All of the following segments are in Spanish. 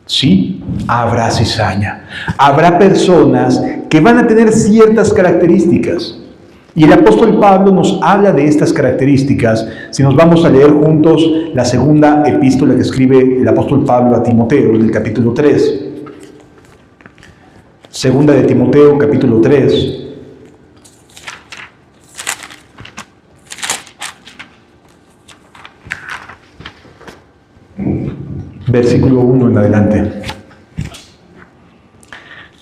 Sí, habrá cizaña. Habrá personas que van a tener ciertas características. Y el apóstol Pablo nos habla de estas características. Si nos vamos a leer juntos la segunda epístola que escribe el apóstol Pablo a Timoteo, en el capítulo 3. Segunda de Timoteo, capítulo 3. Versículo 1 en adelante.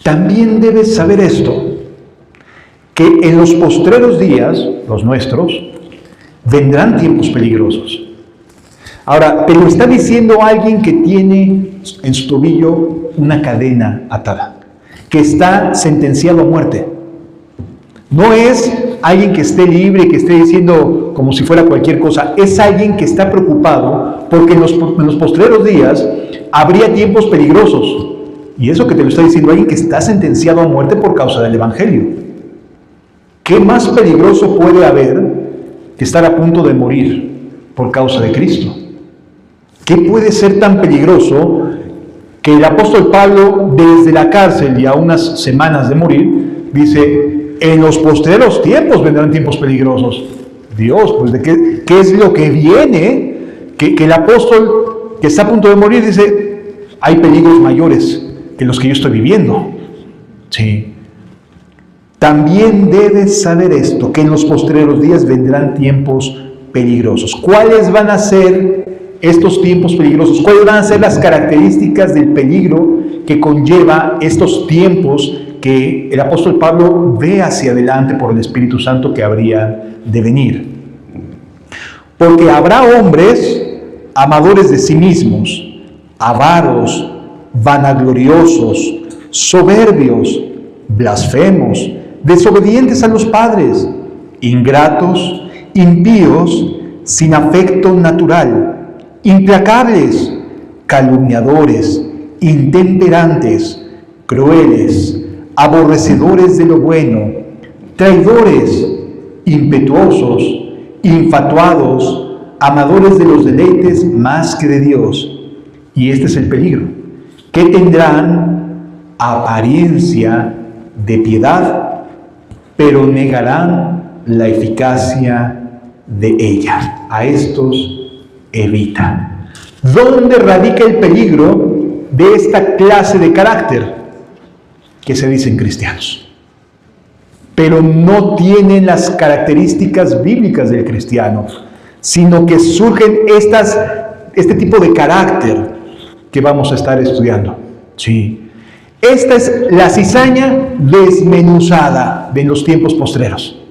También debes saber esto, que en los postreros días, los nuestros, vendrán tiempos peligrosos. Ahora, te lo está diciendo alguien que tiene en su tobillo una cadena atada, que está sentenciado a muerte. No es alguien que esté libre, que esté diciendo como si fuera cualquier cosa. Es alguien que está preocupado porque en los postreros días habría tiempos peligrosos. Y eso que te lo está diciendo alguien que está sentenciado a muerte por causa del Evangelio. ¿Qué más peligroso puede haber que estar a punto de morir por causa de Cristo? ¿Qué puede ser tan peligroso que el apóstol Pablo, desde la cárcel y a unas semanas de morir, dice, en los postreros tiempos vendrán tiempos peligrosos? Dios, pues ¿de qué es lo que viene? Que el apóstol que está a punto de morir dice, hay peligros mayores que los que yo estoy viviendo. Sí. También debes saber esto, que en los postreros días vendrán tiempos peligrosos. ¿Cuáles van a ser estos tiempos peligrosos? ¿Cuáles van a ser las características del peligro que conlleva estos tiempos que el apóstol Pablo ve hacia adelante por el Espíritu Santo que habría de venir? Porque habrá hombres amadores de sí mismos, avaros, vanagloriosos, soberbios, blasfemos, desobedientes a los padres, ingratos, impíos, sin afecto natural, implacables, calumniadores, intemperantes, crueles, aborrecedores de lo bueno, traidores, impetuosos, infatuados, amadores de los deleites más que de Dios. Y este es el peligro, que tendrán apariencia de piedad, pero negarán la eficacia de ella. A estos evita. ¿Dónde radica el peligro de esta clase de carácter? Que se dicen cristianos, pero no tienen las características bíblicas del cristiano, sino que surgen este tipo de carácter que vamos a estar estudiando. Sí. Esta es la cizaña desmenuzada de los tiempos postreros.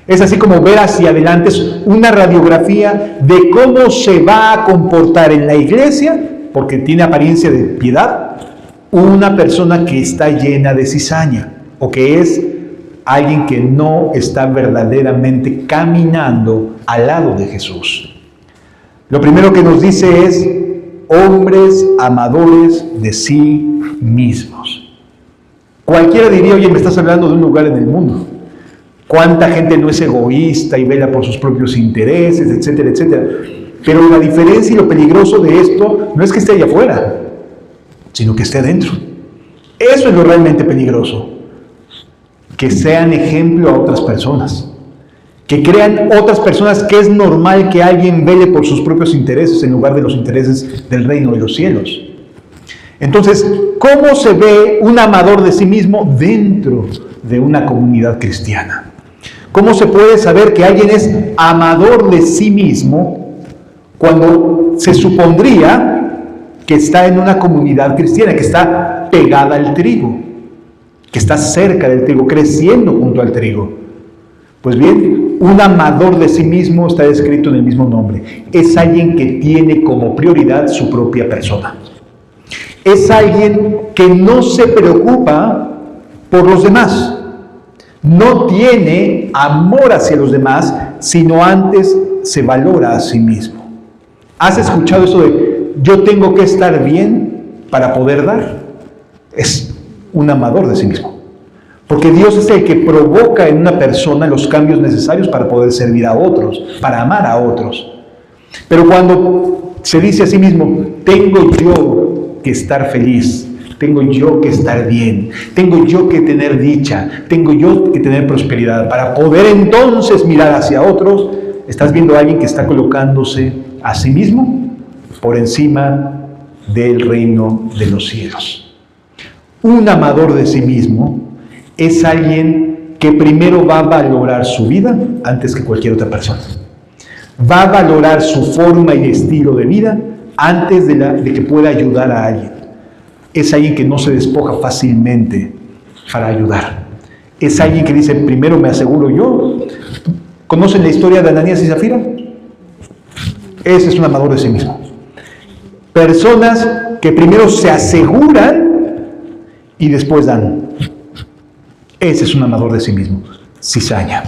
Es así como ver hacia adelante, es una radiografía de cómo se va a comportar en la iglesia, porque tiene apariencia de piedad, una persona que está llena de cizaña, o que es alguien que no está verdaderamente caminando al lado de Jesús. Lo primero que nos dice es, hombres amadores de sí mismos. Cualquiera diría, oye, me estás hablando de un lugar en el mundo. ¿Cuánta gente no es egoísta y vela por sus propios intereses, etcétera, etcétera? Pero la diferencia y lo peligroso de esto no es que esté allá afuera, sino que esté adentro. Eso es lo realmente peligroso. Que sean ejemplo a otras personas. Que crean otras personas que es normal que alguien vele por sus propios intereses en lugar de los intereses del reino de los cielos. Entonces, ¿cómo se ve un amador de sí mismo dentro de una comunidad cristiana? ¿Cómo se puede saber que alguien es amador de sí mismo cuando se supondría que está en una comunidad cristiana, que está pegada al trigo, que está cerca del trigo, creciendo junto al trigo? Pues bien, un amador de sí mismo está descrito en el mismo nombre. Es alguien que tiene como prioridad su propia persona. Es alguien que no se preocupa por los demás. No tiene amor hacia los demás, sino antes se valora a sí mismo. ¿Has escuchado eso de yo tengo que estar bien para poder dar? Es un amador de sí mismo. Porque Dios es el que provoca en una persona los cambios necesarios para poder servir a otros, para amar a otros. Pero cuando se dice a sí mismo, tengo yo que estar feliz, tengo yo que estar bien, tengo yo que tener dicha, tengo yo que tener prosperidad, para poder entonces mirar hacia otros. Estás viendo a alguien que está colocándose a sí mismo por encima del reino de los cielos. Un amador de sí mismo es alguien que primero va a valorar su vida antes que cualquier otra persona. Va a valorar su forma y estilo de vida antes de que pueda ayudar a alguien. Es alguien que no se despoja fácilmente para ayudar. Es alguien que dice, primero me aseguro yo. ¿Conocen la historia de Ananías y Zafira? Ese es un amador de sí mismo. Personas que primero se aseguran y después dan. Ese es un amador de sí mismo. Cizaña.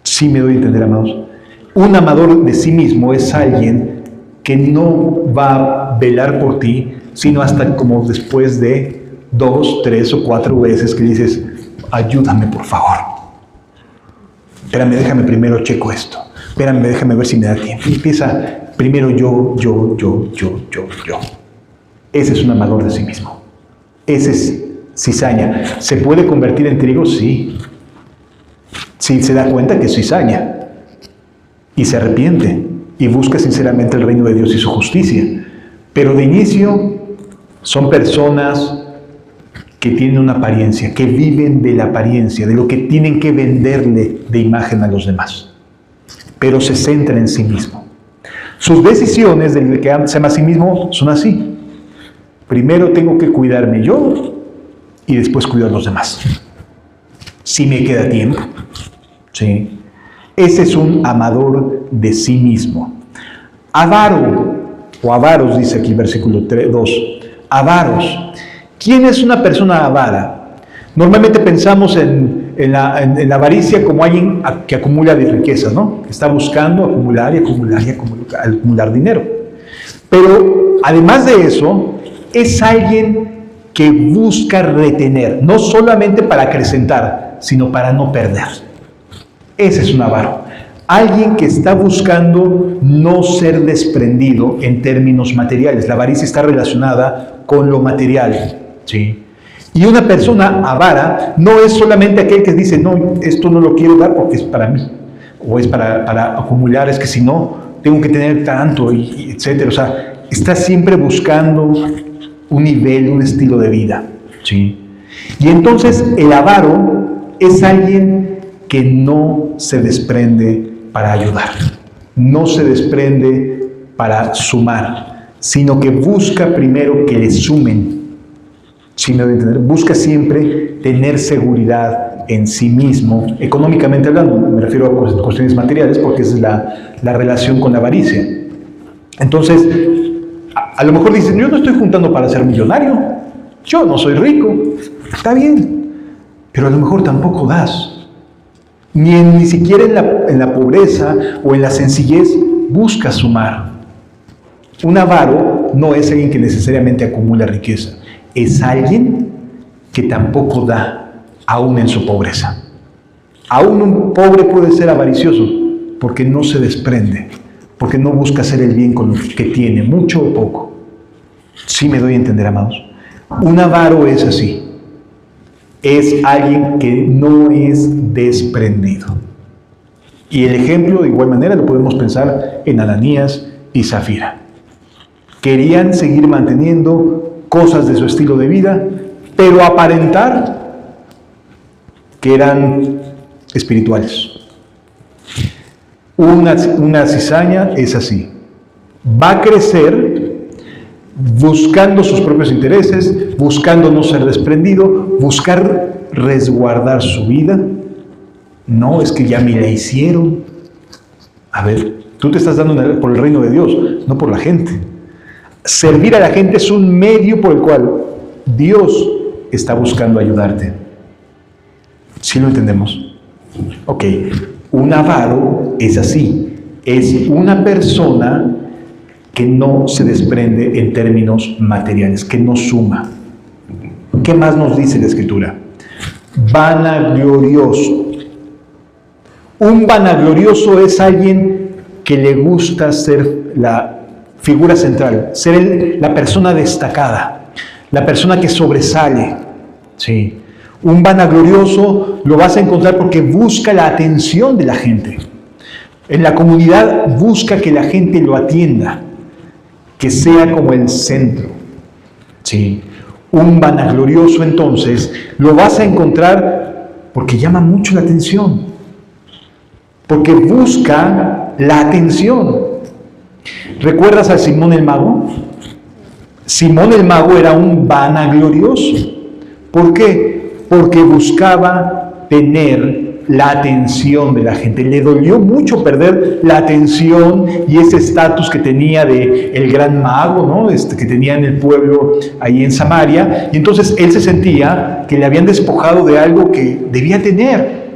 Sí me doy a entender, amados. Un amador de sí mismo es alguien que no va a velar por ti, sino hasta como después de 2, 3 o 4 veces que dices, ayúdame por favor. Espérame, déjame primero checo esto. Espérame, déjame ver si me da tiempo. Y empieza primero yo. Ese es un amador de sí mismo. Ese es cizaña. ¿Se puede convertir en trigo? Sí. Si se da cuenta que es cizaña. Y se arrepiente. Y busca sinceramente el reino de Dios y su justicia. Pero de inicio son personas que tienen una apariencia, que viven de la apariencia, de lo que tienen que venderle de imagen a los demás. Pero se centran en sí mismo. Sus decisiones del que se ama a sí mismo son así. Primero tengo que cuidarme yo y después cuidar a los demás. Si me queda tiempo. ¿Sí? Ese es un amador de sí mismo. Avaro, o avaros, dice aquí versículo 2. Avaros. ¿Quién es una persona avara? Normalmente pensamos en la avaricia como alguien que acumula de riquezas, ¿no? Que está buscando acumular y acumular y acumular dinero. Pero además de eso, es alguien que busca retener, no solamente para acrecentar, sino para no perder. Ese es un avaro. Alguien que está buscando no ser desprendido en términos materiales. La avaricia está relacionada con lo material, ¿sí? Y una persona avara no es solamente aquel que dice, no, esto no lo quiero dar porque es para mí, o es para acumular, es que si no, tengo que tener tanto, y etcétera. O sea, está siempre buscando un nivel, un estilo de vida, ¿sí? Y entonces el avaro es alguien que no se desprende para ayudar, no se desprende para sumar, sino que busca primero que le sumen. ¿Sí me doy a entender? Busca siempre tener seguridad en sí mismo, económicamente hablando, me refiero a cuestiones materiales, porque esa es la relación con la avaricia. Entonces, a lo mejor dicen, yo no estoy juntando para ser millonario, yo no soy rico, está bien, pero a lo mejor tampoco das. Ni siquiera en la pobreza o en la sencillez busca sumar. Un avaro no es alguien que necesariamente acumula riqueza, es alguien que tampoco da, aún en su pobreza. Aún un pobre puede ser avaricioso porque no se desprende, porque no busca hacer el bien con lo que tiene, mucho o poco. ¿Sí me doy a entender, amados? Un avaro es así. Es alguien que no es desprendido. Y el ejemplo, de igual manera, lo podemos pensar en Ananías y Zafira. Querían seguir manteniendo cosas de su estilo de vida, pero aparentar que eran espirituales. Una cizaña es así. Va a crecer buscando sus propios intereses, buscando no ser desprendido, buscar resguardar su vida. No, es que ya me la hicieron. A ver, tú te estás dando por el reino de Dios, no por la gente. Servir a la gente es un medio por el cual Dios está buscando ayudarte. ¿Sí lo entendemos? Ok, un avaro es así. Es una persona que no se desprende en términos materiales, que no suma. ¿Qué más nos dice la Escritura? Vanaglorioso. Un vanaglorioso es alguien que le gusta ser figura central, ser la persona destacada, la persona que sobresale. Sí. Un vanaglorioso lo vas a encontrar porque busca la atención de la gente. En la comunidad busca que la gente lo atienda, que sea como el centro. Sí. Un vanaglorioso entonces lo vas a encontrar porque llama mucho la atención, porque busca la atención. ¿Recuerdas a Simón el Mago? Simón el Mago era un vanaglorioso. ¿Por qué? Porque buscaba tener la atención de la gente. Le dolió mucho perder la atención y ese estatus que tenía de el gran mago, ¿no? Que tenía en el pueblo ahí en Samaria. Y entonces él se sentía que le habían despojado de algo que debía tener.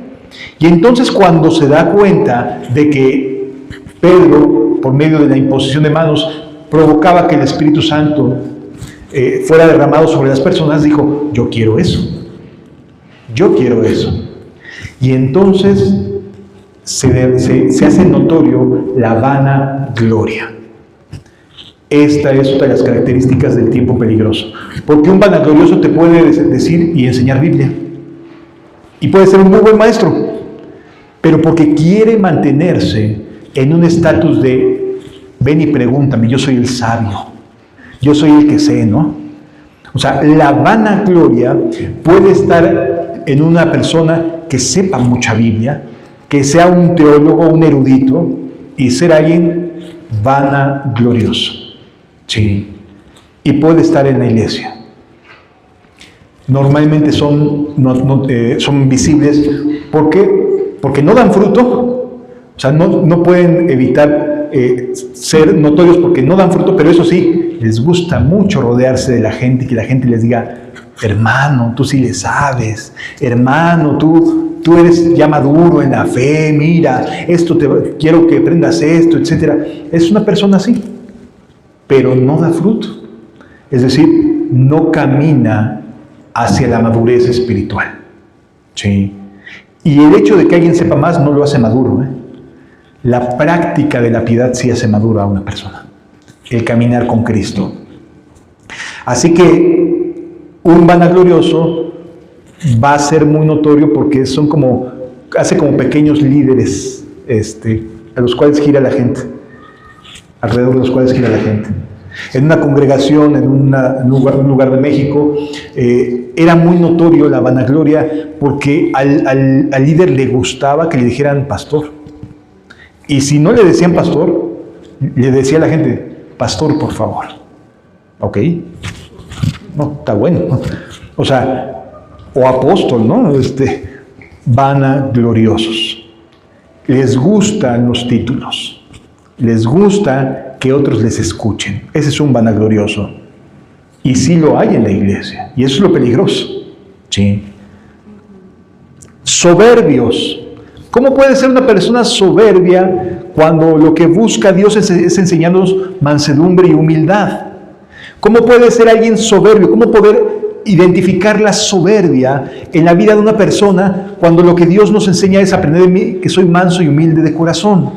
Y entonces cuando se da cuenta de que Pedro, por medio de la imposición de manos, provocaba que el Espíritu Santo fuera derramado sobre las personas, dijo, yo quiero eso. Yo quiero eso. Y entonces se hace notorio la vanagloria. Esta es otra de las características del tiempo peligroso. Porque un vanaglorioso te puede decir y enseñar Biblia. Y puede ser un muy buen maestro. Pero porque quiere mantenerse en un estatus de, ven y pregúntame, yo soy el sabio. Yo soy el que sé, ¿no? O sea, la vanagloria puede estar en una persona que sepa mucha Biblia, que sea un teólogo, un erudito, y ser alguien vanaglorioso. Sí. Y puede estar en la iglesia. Normalmente son visibles. ¿Por qué? Porque no dan fruto. O sea, no pueden evitar ser notorios porque no dan fruto, pero eso sí, les gusta mucho rodearse de la gente y que la gente les diga, hermano, tú sí le sabes, hermano, tú eres ya maduro en la fe, mira, quiero que aprendas esto, etc. Es una persona así, pero no da fruto. Es decir, no camina hacia la madurez espiritual. ¿Sí? Y el hecho de que alguien sepa más no lo hace maduro, ¿eh? La práctica de la piedad sí hace maduro a una persona. El caminar con Cristo. Así que un vanaglorioso va a ser muy notorio porque hace como pequeños líderes a los cuales gira la gente. Alrededor de los cuales gira la gente. En una congregación, en un lugar de México, era muy notorio la vanagloria porque al líder le gustaba que le dijeran pastor. Y si no le decían pastor, le decía a la gente, pastor, por favor. ¿Ok? No, está bueno. O sea, o apóstol, ¿no? Vanagloriosos. Les gustan los títulos. Les gusta que otros les escuchen. Ese es un vanaglorioso. Y sí lo hay en la iglesia. Y eso es lo peligroso. ¿Sí? Soberbios. ¿Cómo puede ser una persona soberbia cuando lo que busca Dios es enseñarnos mansedumbre y humildad? ¿Cómo puede ser alguien soberbio? ¿Cómo poder identificar la soberbia en la vida de una persona cuando lo que Dios nos enseña es aprender de mí que soy manso y humilde de corazón?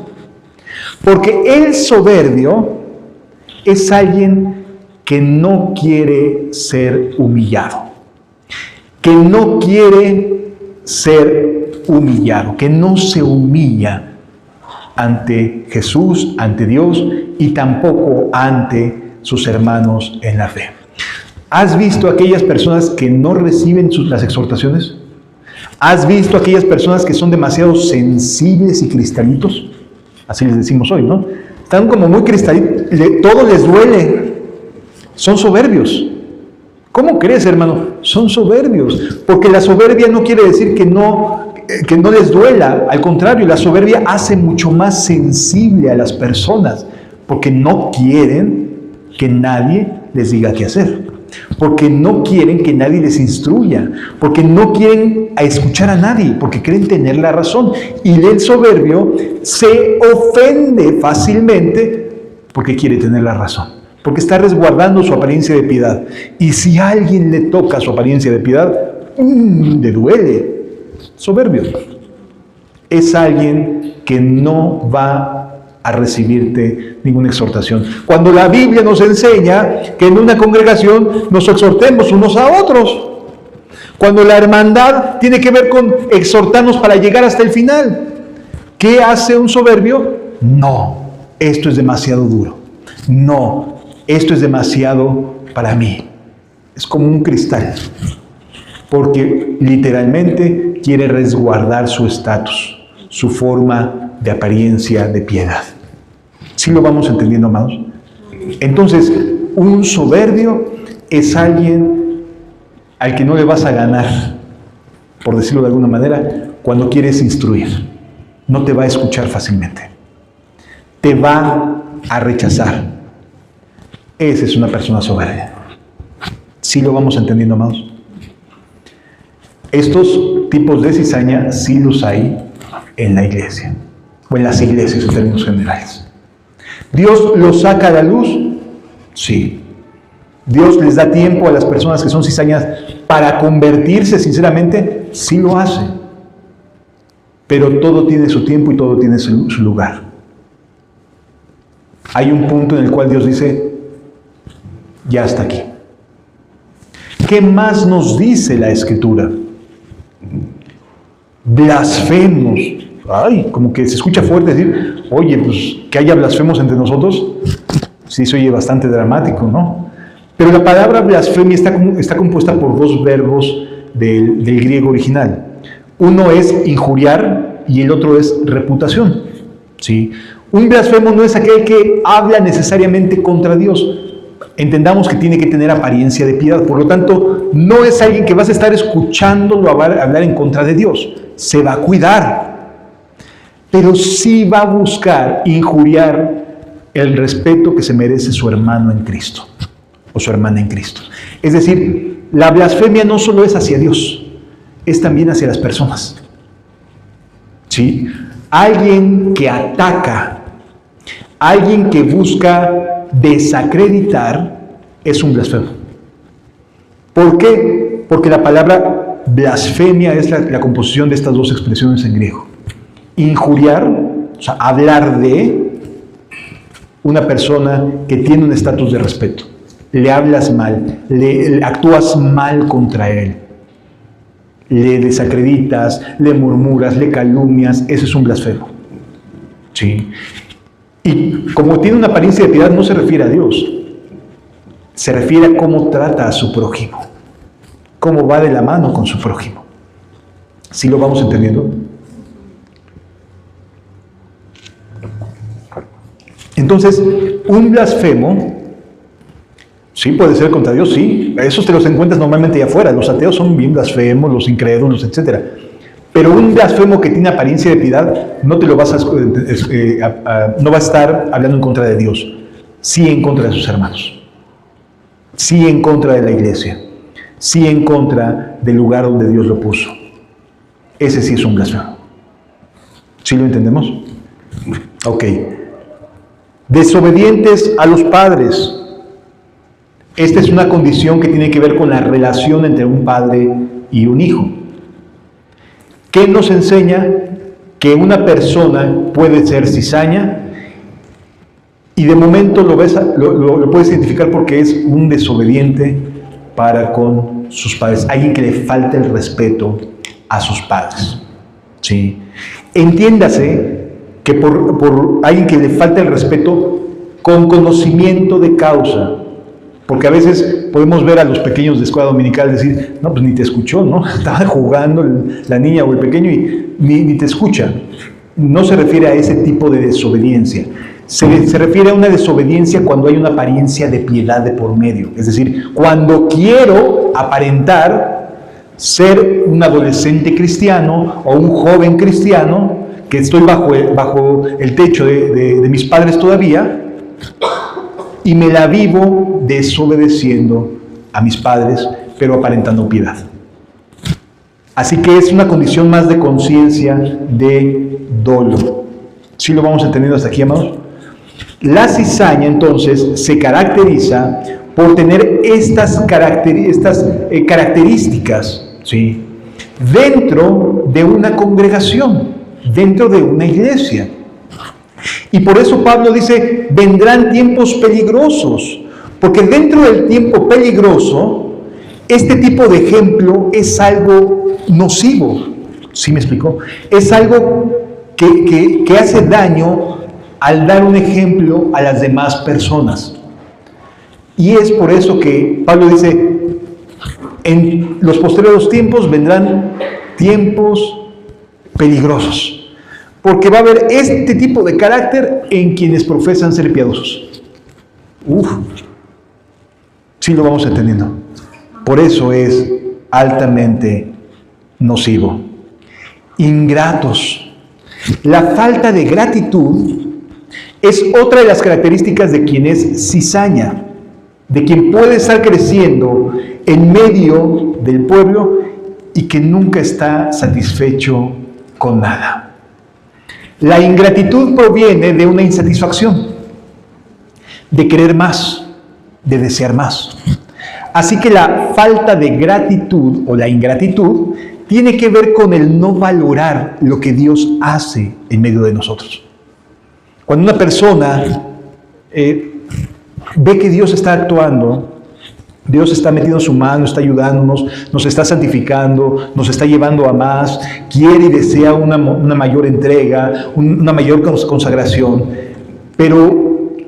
Porque el soberbio es alguien que no quiere ser humillado, que no quiere ser humillado, que no se humilla ante Jesús, ante Dios y tampoco ante sus hermanos en la fe. ¿Has visto aquellas personas que no reciben las exhortaciones? ¿Has visto aquellas personas que son demasiado sensibles y cristalitos? Así les decimos hoy, ¿no? Están como muy cristalitos, todo les duele. Son soberbios. ¿Cómo crees, hermano? Son soberbios. Porque la soberbia no quiere decir que no les duela. Al contrario, la soberbia hace mucho más sensible a las personas. Porque no quieren que nadie les diga qué hacer. Porque no quieren que nadie les instruya. Porque no quieren escuchar a nadie. Porque creen tener la razón. Y el soberbio se ofende fácilmente porque quiere tener la razón. Porque está resguardando su apariencia de piedad. Y si a alguien le toca su apariencia de piedad, le duele. Soberbio. Es alguien que no va a recibirte ninguna exhortación. Cuando la Biblia nos enseña que en una congregación nos exhortemos unos a otros. Cuando la hermandad tiene que ver con exhortarnos para llegar hasta el final. ¿Qué hace un soberbio? No, esto es demasiado duro. No, esto es demasiado para mí. Es como un cristal. Porque literalmente quiere resguardar su estatus, su forma de apariencia de piedad. ¿Sí lo vamos entendiendo, amados? Entonces, un soberbio es alguien al que no le vas a ganar, por decirlo de alguna manera, cuando quieres instruir. No te va a escuchar fácilmente. Te va a rechazar. Esa es una persona soberbia. ¿Sí lo vamos entendiendo, amados? Estos tipos de cizaña sí los hay en la iglesia, o en las iglesias en términos generales. ¿Dios los saca a la luz? Sí. ¿Dios les da tiempo a las personas que son cizañas para convertirse sinceramente? Sí lo hace. Pero todo tiene su tiempo y todo tiene su lugar. Hay un punto en el cual Dios dice, ya hasta aquí. ¿Qué más nos dice la Escritura? Blasfemos. Ay, como que se escucha fuerte decir, oye, pues que haya blasfemos entre nosotros. Sí, se oye bastante dramático, ¿no? Pero la palabra blasfemia está compuesta por dos verbos del griego original. Uno es injuriar y el otro es reputación. ¿Sí? Un blasfemo no es aquel que habla necesariamente contra Dios. Entendamos que tiene que tener apariencia de piedad. Por lo tanto, no es alguien que vas a estar escuchándolo hablar en contra de Dios. Se va a cuidar. Pero sí va a buscar injuriar el respeto que se merece su hermano en Cristo o su hermana en Cristo. Es decir, la blasfemia no solo es hacia Dios, es también hacia las personas. ¿Sí? Alguien que ataca, alguien que busca desacreditar, es un blasfemo. ¿Por qué? Porque la palabra blasfemia es la composición de estas dos expresiones en griego. Injuriar, o sea, hablar de una persona que tiene un estatus de respeto. Le hablas mal, le actúas mal contra él. Le desacreditas, le murmuras, le calumnias. Ese es un blasfemo. ¿Sí? Y como tiene una apariencia de piedad, no se refiere a Dios. Se refiere a cómo trata a su prójimo. Cómo va de la mano con su prójimo. ¿Sí lo vamos entendiendo? Entonces, un blasfemo, sí, puede ser contra Dios, sí. Esos te los encuentras normalmente allá afuera. Los ateos son bien blasfemos, los incrédulos, etc. Pero un blasfemo que tiene apariencia de piedad, no te lo vas no va a estar hablando en contra de Dios. Sí en contra de sus hermanos. Sí en contra de la iglesia. Sí en contra del lugar donde Dios lo puso. Ese sí es un blasfemo. ¿Sí lo entendemos? Ok. Desobedientes a los padres. Esta es una condición que tiene que ver con la relación entre un padre y un hijo. ¿Qué nos enseña? Que una persona puede ser cizaña y de momento lo puedes identificar porque es un desobediente para con sus padres. Alguien que le falta el respeto a sus padres. ¿Sí? Entiéndase que por alguien que le falta el respeto con conocimiento de causa. Porque a veces podemos ver a los pequeños de escuela dominical decir, no, pues ni te escuchó, ¿no? Estaba jugando la niña o el pequeño y ni te escucha. No se refiere a ese tipo de desobediencia. Se refiere a una desobediencia cuando hay una apariencia de piedad de por medio. Es decir, cuando quiero aparentar ser un adolescente cristiano o un joven cristiano, que estoy bajo el techo de mis padres todavía, y me la vivo desobedeciendo a mis padres, pero aparentando piedad. Así que es una condición más de conciencia, de dolo. ¿Sí lo vamos entendiendo hasta aquí, amados? La cizaña, entonces, se caracteriza por tener estas características, ¿sí? Dentro de una congregación, dentro de una iglesia. Y por eso Pablo dice, vendrán tiempos peligrosos, porque dentro del tiempo peligroso, este tipo de ejemplo es algo nocivo. ¿Sí me explicó? Es algo que hace daño al dar un ejemplo a las demás personas. Y es por eso que Pablo dice, en los posteriores tiempos vendrán tiempos peligrosos, porque va a haber este tipo de carácter en quienes profesan ser piadosos. Sí lo vamos entendiendo. Por eso es altamente nocivo. Ingratos. La falta de gratitud es otra de las características de quien es cizaña, de quien puede estar creciendo en medio del pueblo y que nunca está satisfecho con nada. La ingratitud proviene de una insatisfacción, de querer más, de desear más. Así que la falta de gratitud o la ingratitud tiene que ver con el no valorar lo que Dios hace en medio de nosotros. Cuando una persona ve que Dios está actuando, Dios está metiendo su mano, está ayudándonos, nos está santificando, nos está llevando a más, quiere y desea una mayor entrega, una mayor consagración, pero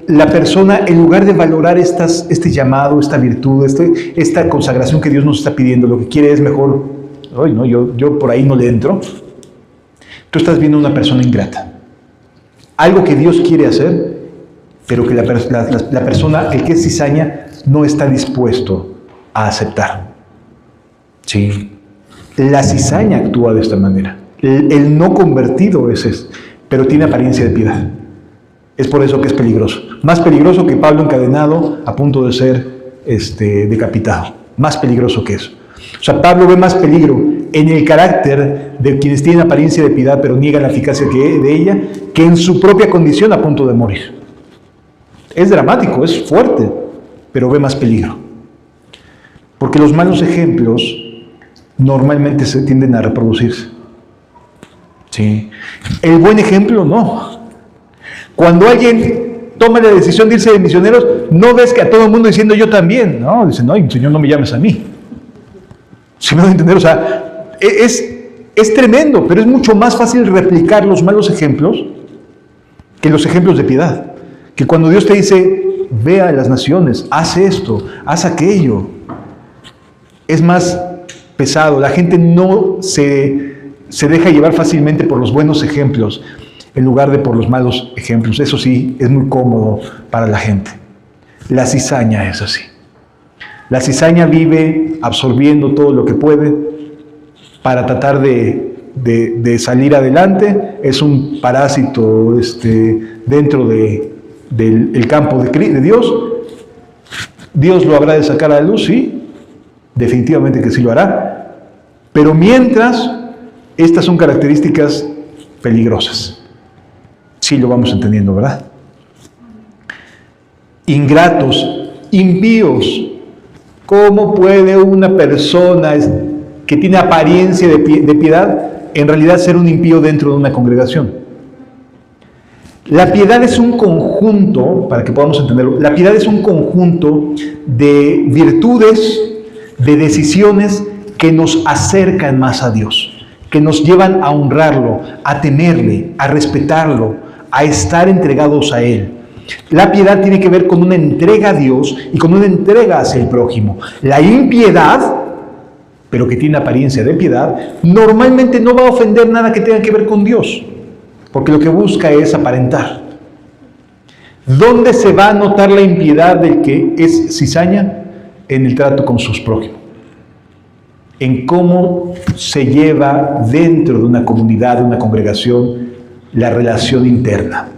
la persona, en lugar de valorar este llamado, esta virtud, esta consagración que Dios nos está pidiendo, lo que quiere es mejor, "Ay, no, yo por ahí no le entro", tú estás viendo una persona ingrata. Algo que Dios quiere hacer, pero que la persona, el que es cizaña, no está dispuesto a aceptar. Sí. La cizaña actúa de esta manera. El no convertido es eso, pero tiene apariencia de piedad. Es por eso que es peligroso. Más peligroso que Pablo encadenado a punto de ser decapitado. Más peligroso que eso. O sea, Pablo ve más peligro en el carácter de quienes tienen apariencia de piedad pero niegan la eficacia de ella, que en su propia condición a punto de morir. Es dramático, es fuerte, pero ve más peligro. Porque los malos ejemplos normalmente se tienden a reproducirse. ¿Sí? El buen ejemplo no. Cuando alguien toma la decisión de irse de misioneros, no ves que a todo el mundo diciendo yo también. No, dicen, no, Señor, no me llames a mí. ¿Sí me van a entender? O sea, es tremendo, pero es mucho más fácil replicar los malos ejemplos que los ejemplos de piedad. Que cuando Dios te dice, ve a las naciones, haz esto, haz aquello, es más pesado. La gente no se deja llevar fácilmente por los buenos ejemplos en lugar de por los malos ejemplos. Eso sí, es muy cómodo para la gente. La cizaña es así. La cizaña vive absorbiendo todo lo que puede para tratar de salir adelante. Es un parásito dentro del campo de Dios. Dios lo habrá de sacar a la luz, sí, definitivamente que sí lo hará, pero mientras, estas son características peligrosas. Sí lo vamos entendiendo, ¿verdad? Ingratos, impíos. ¿Cómo puede una persona que tiene apariencia de piedad en realidad ser un impío dentro de una congregación? La piedad es un conjunto, para que podamos entenderlo, la piedad es un conjunto de virtudes, de decisiones que nos acercan más a Dios, que nos llevan a honrarlo, a temerle, a respetarlo, a estar entregados a Él. La piedad tiene que ver con una entrega a Dios y con una entrega hacia el prójimo. La impiedad, pero que tiene apariencia de piedad, normalmente no va a ofender nada que tenga que ver con Dios, porque lo que busca es aparentar. ¿Dónde se va a notar la impiedad del que es cizaña? En el trato con sus prójimos. En cómo se lleva dentro de una comunidad, de una congregación, la relación interna.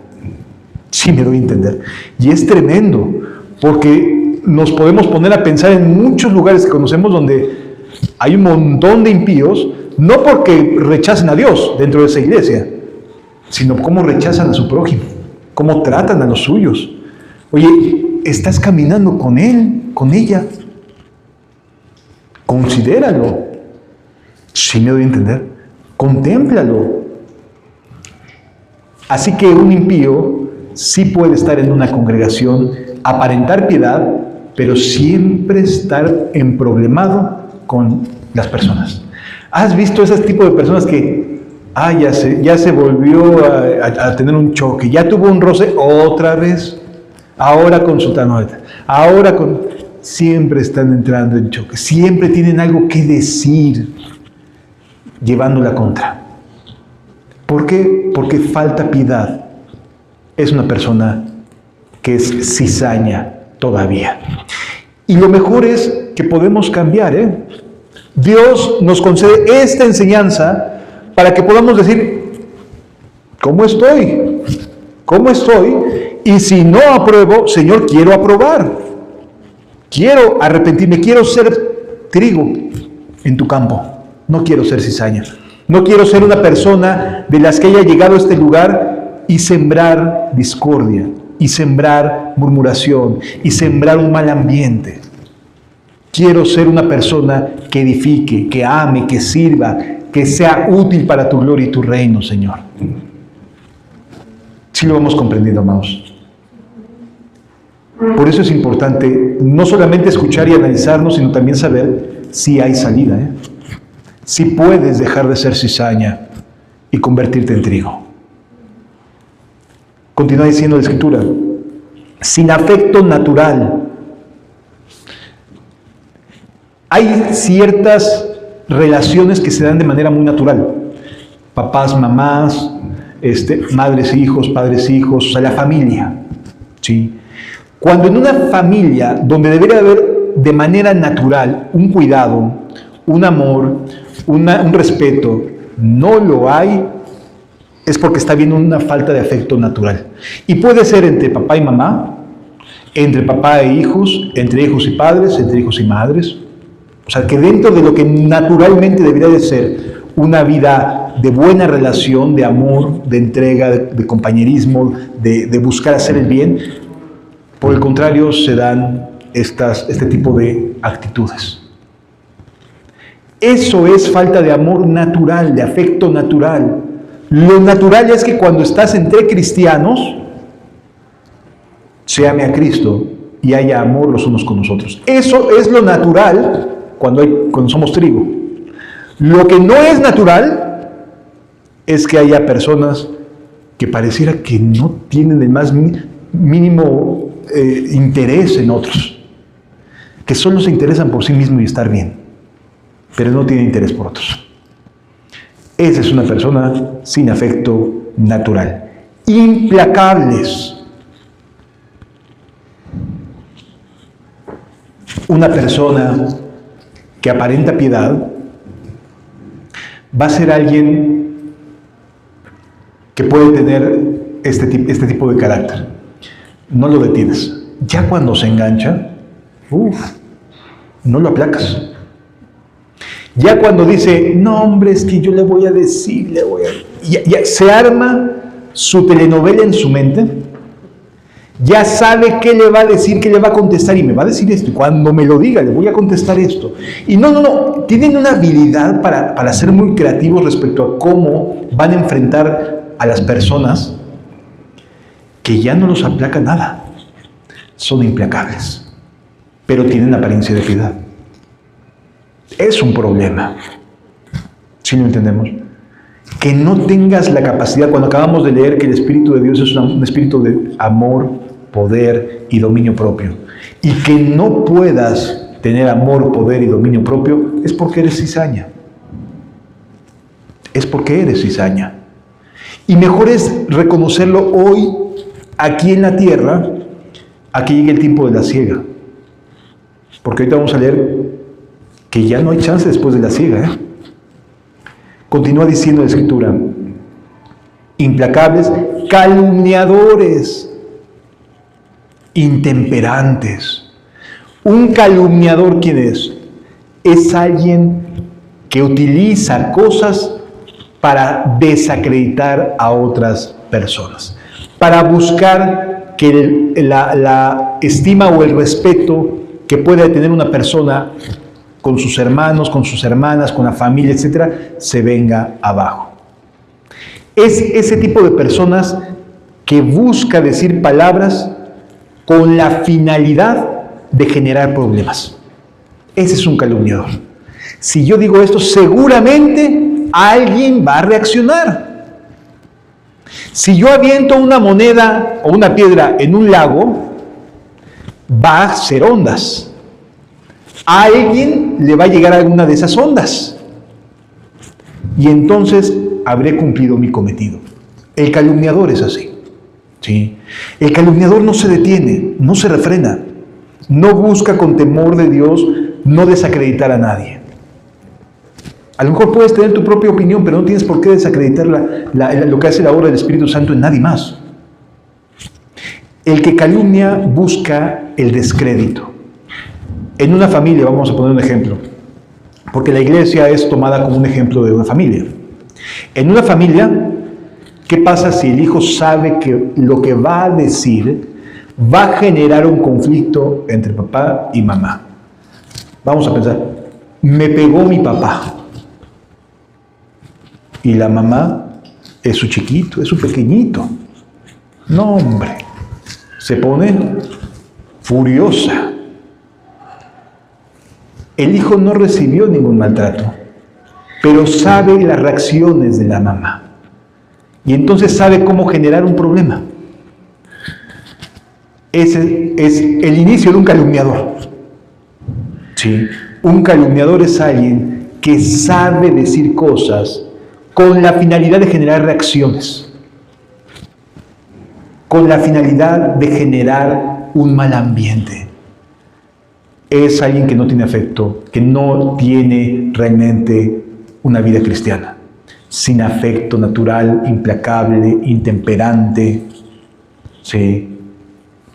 Sí me doy a entender. Y es tremendo, porque nos podemos poner a pensar en muchos lugares que conocemos donde hay un montón de impíos, no porque rechacen a Dios dentro de esa iglesia, sino cómo rechazan a su prójimo, cómo tratan a los suyos. Oye, estás caminando con él, con ella. Considéralo. Sí me doy a entender. Contémplalo. Así que un impío sí puede estar en una congregación, aparentar piedad, pero siempre estar emproblemado con las personas. ¿Has visto ese tipo de personas que ya se volvió a tener un choque, ya tuvo un roce otra vez, ahora con su tanota, siempre están entrando en choque, siempre tienen algo que decir, llevándola contra? ¿Por qué? Porque falta piedad. Es una persona que es cizaña todavía. Y lo mejor es que podemos cambiar, Dios nos concede esta enseñanza para que podamos decir, ¿cómo estoy? ¿Cómo estoy? Y si no apruebo, Señor, quiero aprobar. Quiero arrepentirme, quiero ser trigo en tu campo. No quiero ser cizaña. No quiero ser una persona de las que haya llegado a este lugar y sembrar discordia, y sembrar murmuración, y sembrar un mal ambiente. Quiero ser una persona que edifique, que ame, que sirva, que sea útil para tu gloria y tu reino, Señor. Sí lo vamos comprendiendo, amados. Por eso es importante no solamente escuchar y analizarnos, sino también saber si hay salida, si puedes dejar de ser cizaña y convertirte en trigo. Continúa diciendo la Escritura, sin afecto natural. Hay ciertas relaciones que se dan de manera muy natural. Papás, mamás, madres, hijos, padres, hijos, o sea, la familia. ¿Sí? Cuando en una familia donde debería haber de manera natural un cuidado, un amor, un respeto, no lo hay, es porque está habiendo una falta de afecto natural. Y puede ser entre papá y mamá, entre papá e hijos, entre hijos y padres, entre hijos y madres. O sea, que dentro de lo que naturalmente debería de ser una vida de buena relación, de amor, de entrega, de compañerismo, de buscar hacer el bien, por el contrario se dan este tipo de actitudes. Eso es falta de amor natural, de afecto natural. Lo natural es que cuando estás entre cristianos, se ame a Cristo y haya amor los unos con los otros. Eso es lo natural cuando somos trigo. Lo que no es natural es que haya personas que pareciera que no tienen el más mínimo interés en otros, que solo se interesan por sí mismos y estar bien, pero no tienen interés por otros. Esa es una persona sin afecto natural. Implacables. Una persona que aparenta piedad va a ser alguien que puede tener este tipo de carácter. No lo detienes. Ya cuando se engancha, no lo aplacas. Ya cuando dice, no hombre, es que yo le voy a decir, ya se arma su telenovela en su mente, ya sabe qué le va a decir, qué le va a contestar, y me va a decir esto, y cuando me lo diga le voy a contestar esto. Y no, tienen una habilidad para ser muy creativos respecto a cómo van a enfrentar a las personas que ya no los aplaca nada. Son implacables, pero tienen apariencia de piedad. Es un problema. ¿Sí lo entendemos? Que no tengas la capacidad, cuando acabamos de leer que el Espíritu de Dios es un espíritu de amor, poder y dominio propio, y que no puedas tener amor, poder y dominio propio, es porque eres cizaña. Es porque eres cizaña. Y mejor es reconocerlo hoy, aquí en la tierra, a que llegue el tiempo de la siega. Porque ahorita vamos a leer que ya no hay chance después de la siega. Continúa diciendo la Escritura, implacables, calumniadores, intemperantes. Un calumniador, ¿quién es? Es alguien que utiliza cosas para desacreditar a otras personas, para buscar que la estima o el respeto que pueda tener una persona con sus hermanos, con sus hermanas, con la familia, etc., se venga abajo. Es ese tipo de personas que busca decir palabras con la finalidad de generar problemas. Ese es un calumniador. Si yo digo esto, seguramente alguien va a reaccionar. Si yo aviento una moneda o una piedra en un lago, va a hacer ondas. A alguien le va a llegar alguna de esas ondas. Y entonces habré cumplido mi cometido. El calumniador es así. ¿Sí? El calumniador no se detiene, no se refrena, no busca con temor de Dios no desacreditar a nadie. A lo mejor puedes tener tu propia opinión, pero no tienes por qué desacreditar lo que hace la obra del Espíritu Santo en nadie más. El que calumnia busca el descrédito. En una familia, vamos a poner un ejemplo, porque la iglesia es tomada como un ejemplo de una familia. En una familia, ¿qué pasa si el hijo sabe que lo que va a decir va a generar un conflicto entre papá y mamá? Vamos a pensar, me pegó mi papá. Y la mamá es su chiquito, es su pequeñito. No, hombre, se pone furiosa. El hijo no recibió ningún maltrato, pero sabe las reacciones de la mamá. Y entonces sabe cómo generar un problema. Ese es el inicio de un calumniador. ¿Sí? Un calumniador es alguien que sabe decir cosas con la finalidad de generar reacciones, con la finalidad de generar un mal ambiente. Es alguien que no tiene afecto, que no tiene realmente una vida cristiana. Sin afecto, natural, implacable, intemperante, ¿sí?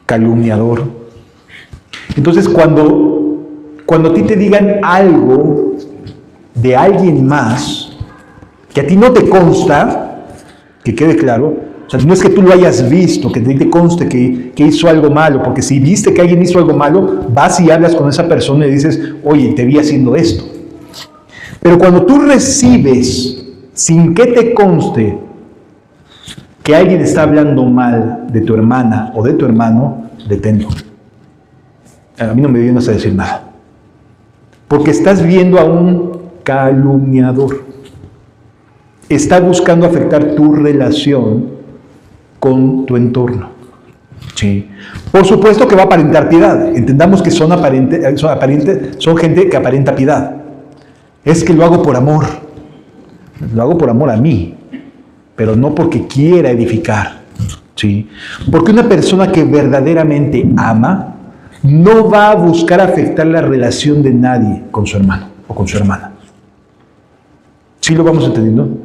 Calumniador. Entonces, cuando a ti te digan algo de alguien más, que a ti no te consta, que quede claro, o sea, no es que tú lo hayas visto, que te conste que hizo algo malo, porque si viste que alguien hizo algo malo, vas y hablas con esa persona y dices, oye, te vi haciendo esto. Pero cuando tú recibes, sin que te conste que alguien está hablando mal de tu hermana o de tu hermano, deténlo. A mí no me vienes a decir nada. Porque estás viendo a un calumniador. Está buscando afectar tu relación con tu entorno. ¿Sí? Por supuesto que va a aparentar piedad. Entendamos que son gente que aparenta piedad. Es que lo hago por amor. Lo hago por amor a mí, pero no porque quiera edificar. ¿Sí? Porque una persona que verdaderamente ama no va a buscar afectar la relación de nadie con su hermano o con su hermana. ¿Sí lo vamos entendiendo?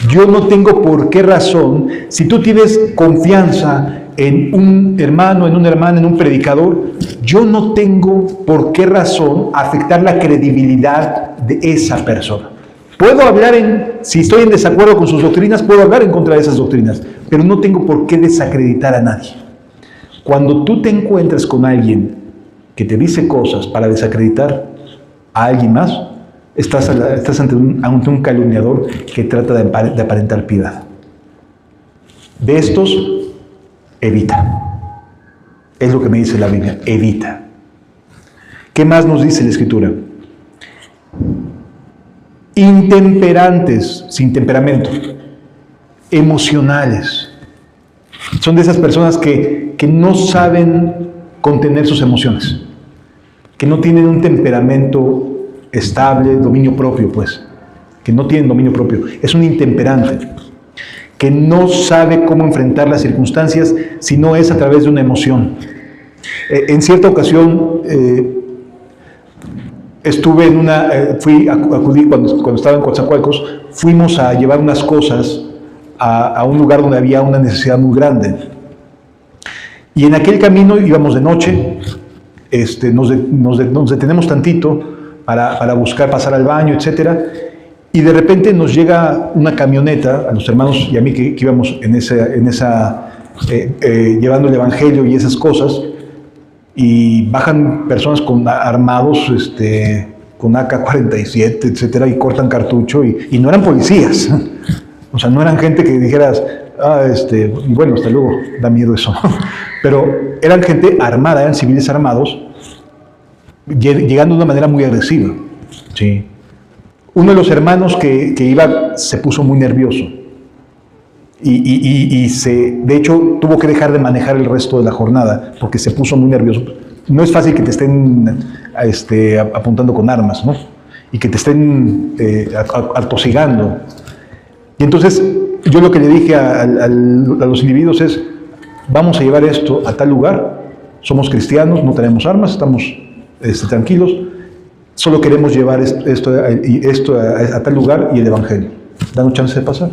Yo no tengo por qué razón, si tú tienes confianza en un hermano, en una hermana, en un predicador, yo no tengo por qué razón afectar la credibilidad de esa persona. Puedo hablar si estoy en desacuerdo con sus doctrinas, puedo hablar en contra de esas doctrinas, pero no tengo por qué desacreditar a nadie. Cuando tú te encuentras con alguien que te dice cosas para desacreditar a alguien más, estás ante un calumniador que trata de aparentar piedad. De estos, evita. Es lo que me dice la Biblia, evita. ¿Qué más nos dice la Escritura? Intemperantes, sin temperamento, emocionales. Son de esas personas que no saben contener sus emociones, que no tienen un temperamento estable, dominio propio, pues, que no tienen dominio propio. Es un intemperante, que no sabe cómo enfrentar las circunstancias si no es a través de una emoción. En cierta ocasión, acudí cuando estaba en Coatzacoalcos, fuimos a llevar unas cosas a un lugar donde había una necesidad muy grande. Y en aquel camino íbamos de noche, nos detenemos tantito para buscar pasar al baño, etc. Y de repente nos llega una camioneta, a los hermanos y a mí que íbamos llevando el evangelio y esas cosas, y bajan personas armados, con AK-47, etcétera, y cortan cartucho, y no eran policías, O sea, no eran gente que dijeras, bueno, hasta luego, da miedo eso. Pero eran gente armada, eran civiles armados, llegando de una manera muy agresiva. ¿Sí? Uno de los hermanos que iba se puso muy nervioso. De hecho, tuvo que dejar de manejar el resto de la jornada porque se puso muy nervioso. No es fácil que te estén apuntando con armas, ¿no? Y que te estén atosigando. Y entonces, yo lo que le dije a los individuos es, vamos a llevar esto a tal lugar, somos cristianos, no tenemos armas, estamos tranquilos, solo queremos llevar esto a tal lugar y el Evangelio. Danos chance de pasar.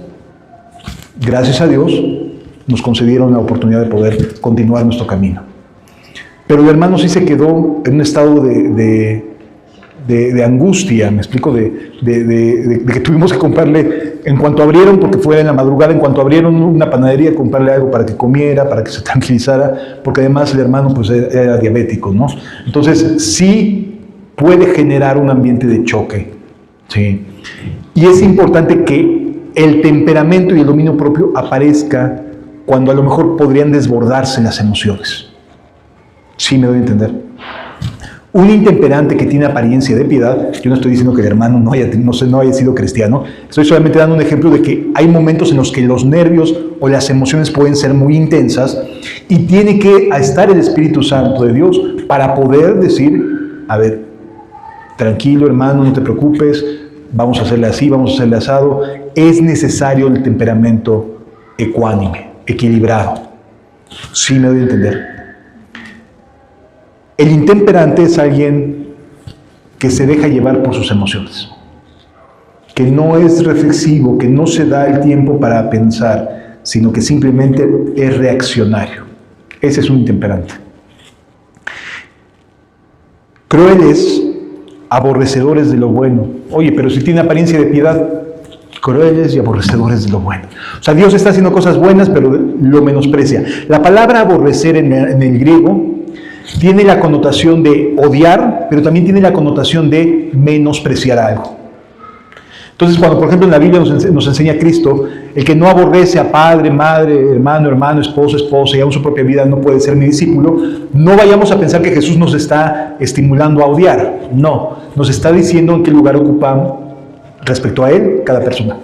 Gracias a Dios nos concedieron la oportunidad de poder continuar nuestro camino. Pero el hermano sí se quedó en un estado de angustia, me explico, de que tuvimos que comprarle, en cuanto abrieron, porque fue en la madrugada, en cuanto abrieron una panadería, comprarle algo para que comiera, para que se tranquilizara, porque además el hermano pues era diabético, ¿no? Entonces sí puede generar un ambiente de choque, ¿sí? Y es importante que el temperamento y el dominio propio aparezca cuando a lo mejor podrían desbordarse las emociones. Sí me doy a entender. Un intemperante que tiene apariencia de piedad, yo no estoy diciendo que el hermano no haya sido cristiano, estoy solamente dando un ejemplo de que hay momentos en los que los nervios o las emociones pueden ser muy intensas y tiene que estar el Espíritu Santo de Dios para poder decir, a ver, tranquilo hermano, no te preocupes, vamos a hacerle así, vamos a hacerle asado. Es necesario el temperamento ecuánime, equilibrado. Sí me doy a entender. El intemperante es alguien que se deja llevar por sus emociones, que no es reflexivo, que no se da el tiempo para pensar, sino que simplemente es reaccionario. Ese es un intemperante. Crueles, aborrecedores de lo bueno. Oye, pero si tiene apariencia de piedad, crueles y aborrecedores de lo bueno. O sea, Dios está haciendo cosas buenas, pero lo menosprecia. La palabra aborrecer en el griego tiene la connotación de odiar, pero también tiene la connotación de menospreciar algo. Entonces, cuando, por ejemplo, en la Biblia nos enseña Cristo, el que no aborrece a padre, madre, hermano, esposo, esposa y aún su propia vida no puede ser mi discípulo, no vayamos a pensar que Jesús nos está estimulando a odiar. No, nos está diciendo en qué lugar ocupa respecto a Él cada persona.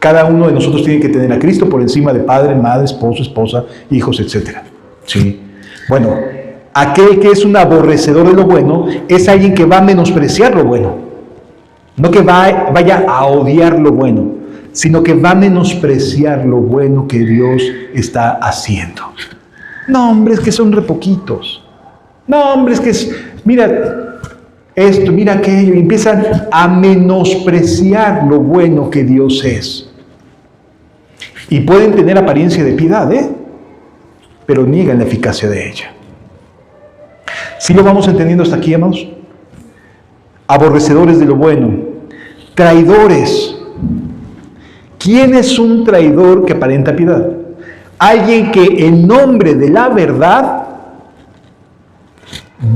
Cada uno de nosotros tiene que tener a Cristo por encima de padre, madre, esposo, esposa, hijos, etc. ¿Sí? Bueno, aquel que es un aborrecedor de lo bueno es alguien que va a menospreciar lo bueno. No que vaya a odiar lo bueno, sino que va a menospreciar lo bueno que Dios está haciendo. No, hombre, es que son re poquitos. No, hombre, es que mira esto, mira aquello. Y empiezan a menospreciar lo bueno que Dios es. Y pueden tener apariencia de piedad, pero niegan la eficacia de ella. ¿Sí lo vamos entendiendo hasta aquí, amados? Aborrecedores de lo bueno, traidores. ¿Quién es un traidor que aparenta piedad? Alguien que en nombre de la verdad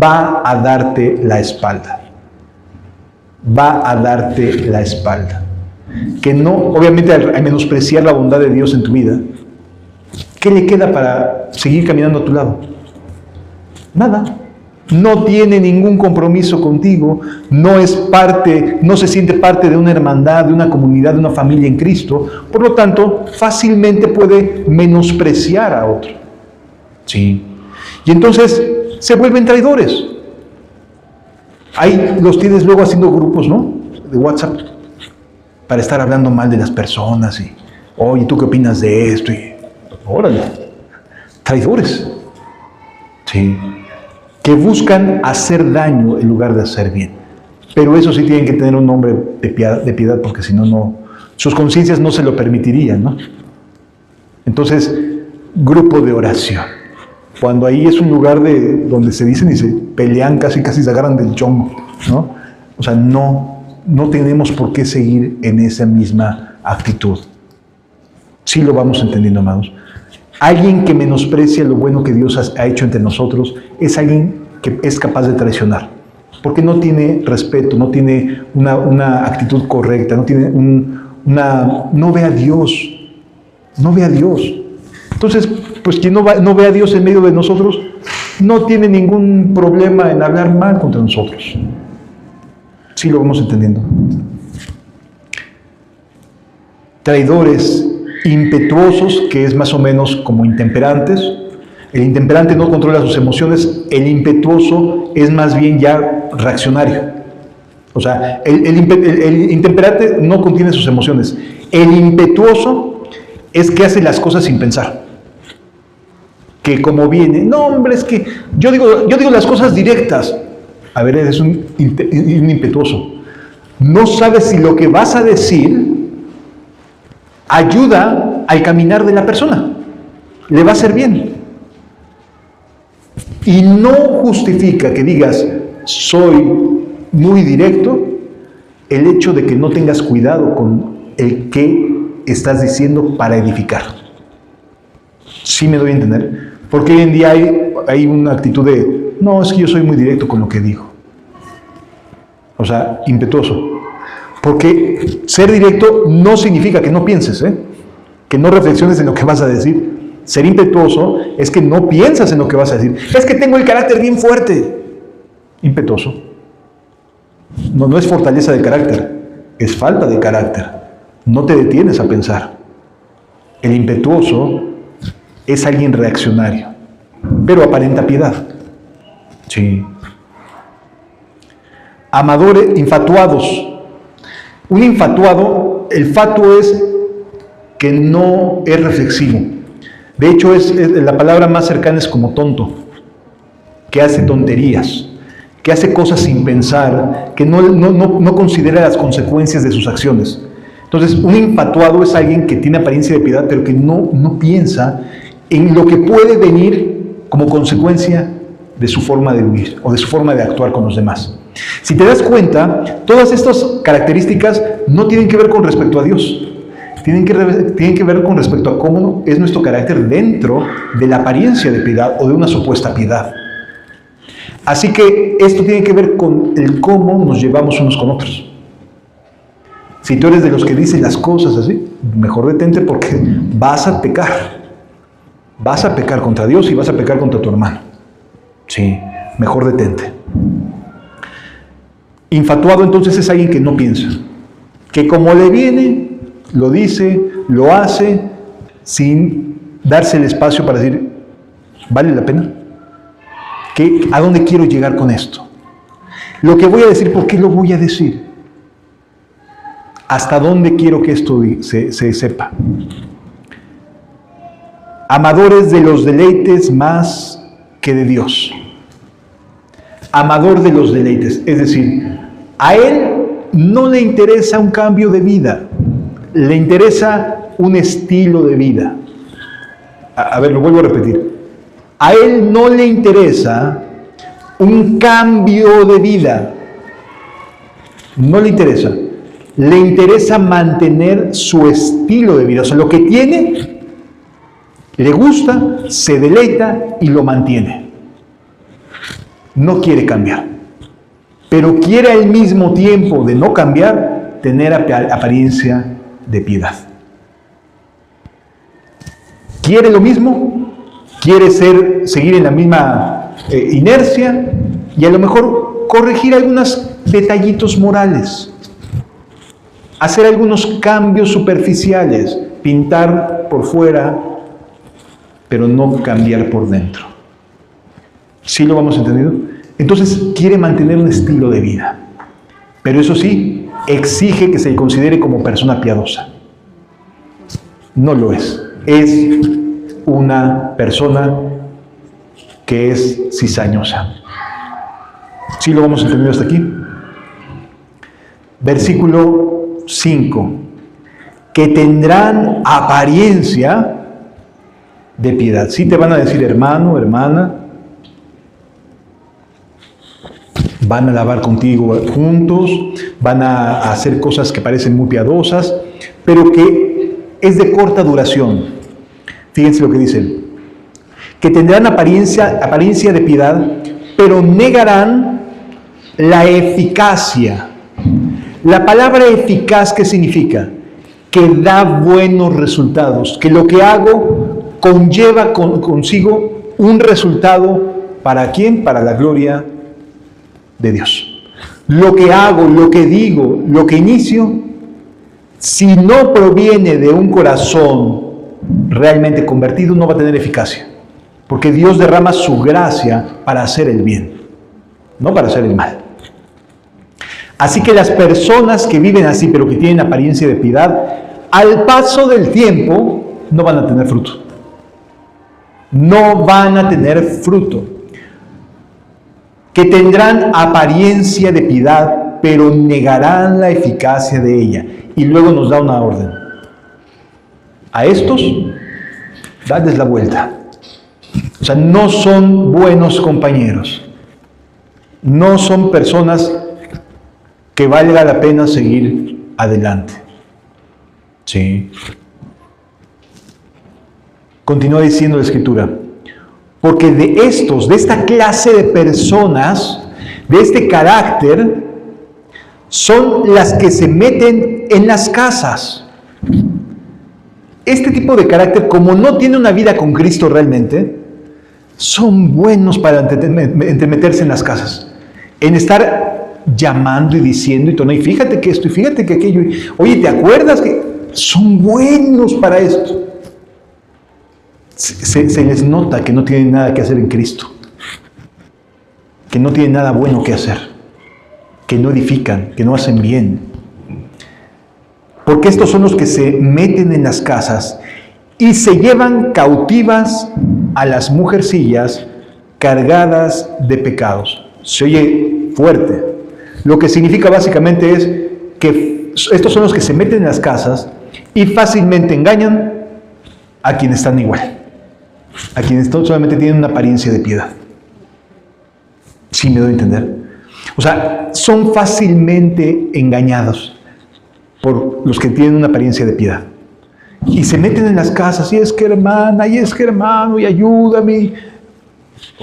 va a darte la espalda. Va a darte la espalda. Que no, obviamente al menospreciar la bondad de Dios en tu vida, ¿qué le queda para seguir caminando a tu lado? Nada. No tiene ningún compromiso contigo, no se siente parte de una hermandad, de una comunidad, de una familia en Cristo, por lo tanto, fácilmente puede menospreciar a otro. Sí. Y entonces se vuelven traidores. Ahí los tienes luego haciendo grupos, ¿no? De WhatsApp, para estar hablando mal de las personas y, oye, ¿tú qué opinas de esto? Y, órale, traidores. Sí. Que buscan hacer daño en lugar de hacer bien. Pero eso sí tienen que tener un nombre de piedad, porque si no, sus conciencias no se lo permitirían, ¿no? Entonces, grupo de oración. Cuando ahí es un lugar donde se dicen y se pelean, casi se agarran del chongo, ¿no? O sea, no tenemos por qué seguir en esa misma actitud. Sí lo vamos entendiendo, amados. Alguien que menosprecia lo bueno que Dios ha hecho entre nosotros es alguien que es capaz de traicionar, porque no tiene respeto, no tiene una actitud correcta, no tiene no ve a Dios, no ve a Dios. Entonces, pues quien no ve a Dios en medio de nosotros, no tiene ningún problema en hablar mal contra nosotros. Sí lo vamos entendiendo. Traidores, impetuosos, que es más o menos como intemperantes. El intemperante no controla sus emociones, el impetuoso es más bien ya reaccionario. O sea, el intemperante no contiene sus emociones. El impetuoso es que hace las cosas sin pensar. Que como viene, no hombre, es que yo digo las cosas directas. A ver, eres un impetuoso. No sabes si lo que vas a decir ayuda al caminar de la persona. Le va a hacer bien. Y no justifica que digas, soy muy directo, el hecho de que no tengas cuidado con el que estás diciendo para edificar. ¿Sí me doy a entender? Porque hoy en día hay una actitud de, no, es que yo soy muy directo con lo que digo. O sea, impetuoso. Porque ser directo no significa que no pienses, que no reflexiones en lo que vas a decir. Ser impetuoso es que no piensas en lo que vas a decir. Es que tengo el carácter bien fuerte. Impetuoso. No es fortaleza de carácter, es falta de carácter. No te detienes a pensar. El impetuoso es alguien reaccionario, pero aparenta piedad. Sí. Amadores, infatuados. Un infatuado, el fatuo es que no es reflexivo. De hecho, la palabra más cercana es como tonto, que hace tonterías, que hace cosas sin pensar, que no considera las consecuencias de sus acciones. Entonces, un infatuado es alguien que tiene apariencia de piedad, pero que no piensa en lo que puede venir como consecuencia de su forma de vivir o de su forma de actuar con los demás. Si te das cuenta, todas estas características no tienen que ver con respecto a Dios. Tienen que ver con respecto a cómo es nuestro carácter dentro de la apariencia de piedad o de una supuesta piedad. Así que esto tiene que ver con el cómo nos llevamos unos con otros. Si tú eres de los que dicen las cosas así, mejor detente porque vas a pecar. Vas a pecar contra Dios y vas a pecar contra tu hermano. Sí, mejor detente. Infatuado entonces es alguien que no piensa. Que como le viene, lo dice, lo hace, sin darse el espacio para decir, ¿vale la pena? ¿A dónde quiero llegar con esto? Lo que voy a decir, ¿por qué lo voy a decir? ¿Hasta dónde quiero que esto se sepa? Amadores de los deleites más que de Dios. Amador de los deleites, es decir, a él no le interesa un cambio de vida, le interesa un estilo de vida. A ver, lo vuelvo a repetir. A él no le interesa un cambio de vida. No le interesa. Le interesa mantener su estilo de vida. O sea, lo que tiene, le gusta, se deleita y lo mantiene. No quiere cambiar. Pero quiere al mismo tiempo de no cambiar, tener apariencia de piedad. ¿Quiere lo mismo? ¿Quiere seguir en la misma inercia? Y a lo mejor corregir algunos detallitos morales. Hacer algunos cambios superficiales. Pintar por fuera, pero no cambiar por dentro. ¿Sí lo vamos entendiendo? Entonces quiere mantener un estilo de vida. Pero eso sí, exige que se le considere como persona piadosa. No lo es. Es una persona que es cizañosa. ¿Sí lo vamos entendiendo hasta aquí? Versículo 5. Que tendrán apariencia de piedad. Sí te van a decir hermano, hermana. Van a alabar contigo juntos, van a hacer cosas que parecen muy piadosas, pero que es de corta duración. Fíjense lo que dicen. Que tendrán apariencia de piedad, pero negarán la eficacia. La palabra eficaz, ¿qué significa? que da buenos resultados, que lo que hago conlleva consigo un resultado. ¿Para quién? Para la gloria de Dios. Lo que hago, lo que digo, lo que inicio, si no proviene de un corazón realmente convertido, no va a tener eficacia. Porque Dios derrama su gracia para hacer el bien, no para hacer el mal. Así que las personas que viven así, pero que tienen apariencia de piedad, al paso del tiempo, no van a tener fruto. No van a tener fruto. Que tendrán apariencia de piedad, pero negarán la eficacia de ella. Y luego nos da una orden. A estos, dadles la vuelta. O sea, no son buenos compañeros. No son personas que valga la pena seguir adelante. Sí. Continúa diciendo la Escritura. Porque de estos, de esta clase de personas, de este carácter, son las que se meten en las casas. Este tipo de carácter, como no tiene una vida con Cristo realmente, son buenos para entremeterse en las casas. En estar llamando y diciendo y todo, y fíjate que esto, y fíjate que aquello. Oye, ¿te acuerdas que son buenos para esto? Se les nota que no tienen nada que hacer en Cristo, que no tienen nada bueno que hacer, que no edifican, que no hacen bien. Porque estos son los que se meten en las casas y se llevan cautivas a las mujercillas cargadas de pecados. Se oye fuerte. Lo que significa básicamente es que estos son los que se meten en las casas y fácilmente engañan a quienes están igual. A quienes solamente tienen una apariencia de piedad. ¿Sí me doy a entender? O sea, son fácilmente engañados por los que tienen una apariencia de piedad. Y se meten en las casas, y es que hermana, y es que hermano, y ayúdame.